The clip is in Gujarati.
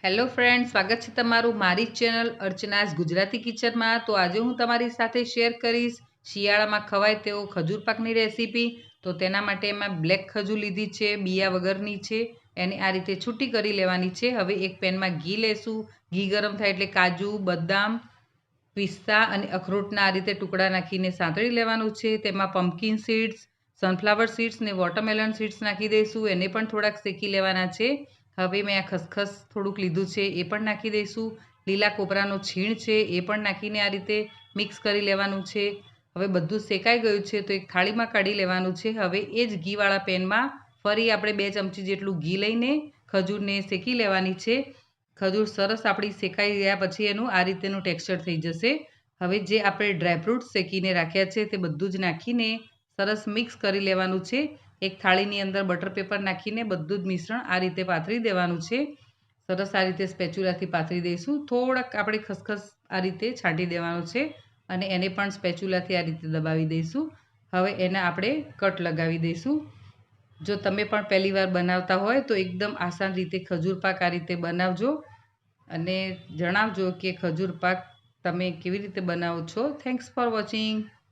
હેલો ફ્રેન્ડ, સ્વાગત છે તમારું મારી ચેનલ અર્ચનાસ ગુજરાતી કિચનમાં। તો આજે હું તમારી સાથે શેર કરીશ શિયાળામાં ખવાય તેવો ખજૂર પાકની રેસીપી। તો તેના માટે એમાં બ્લેક ખજૂર લીધી છે, બિયા વગરની છે, એને આ રીતે છૂટી કરી લેવાની છે। હવે એક પેનમાં ઘી લેશું। ઘી ગરમ થાય એટલે કાજુ, બદામ, પિસ્તા અને અખરોટના આ રીતે ટુકડા નાખીને સાંતળી લેવાનું છે। તેમાં પમ્પકિન સીડ્સ, સનફ્લાવર સીડ્સ ને વોટરમેલન સીડ્સ નાખી દઈશું। એને પણ થોડાક શેકી લેવાના છે। હવે મેં આ ખસખસ થોડુંક લીધું છે, એ પણ નાખી દઈશું। લીલા કોપરાનું છીણ છે, એ પણ નાખીને આ રીતે મિક્સ કરી લેવાનું છે। હવે બધું શેકાઈ ગયું છે, તો એક થાળીમાં કાઢી લેવાનું છે। હવે એ જ ઘીવાળા પેનમાં ફરી આપણે 2 ચમચી જેટલું ઘી લઈને ખજૂરને શેકી લેવાની છે। ખજૂર સરસ આપણી શેકાઈ ગયા પછી એનું આ રીતેનું ટેક્સચર થઈ જશે। હવે જે આપણે ડ્રાયફ્રૂટ્સ શેકીને રાખ્યા છે તે બધું જ નાખીને સરસ મિક્સ કરી લેવાનું છે। એક થાળીની અંદર બટર પેપર નાખીને બધું જ મિશ્રણ આ રીતે પાથરી દેવાનું છે। સરસ આ રીતે સ્પેચ્યુલાથી પાથરી દઈશું। થોડાક આપણે ખસખસ આ રીતે છાંટી દેવાનું છે અને એને પણ સ્પેચ્યુલાથી આ રીતે દબાવી દઈશું। હવે એને આપણે કટ લગાવી દઈશું। જો તમે પણ પહેલી વાર બનાવતા હોય તો એકદમ આસાન રીતે ખજૂર પાક આ રીતે બનાવજો અને જણાવજો કે ખજૂર પાક તમે કેવી રીતે બનાવો છો। Thanks for watching.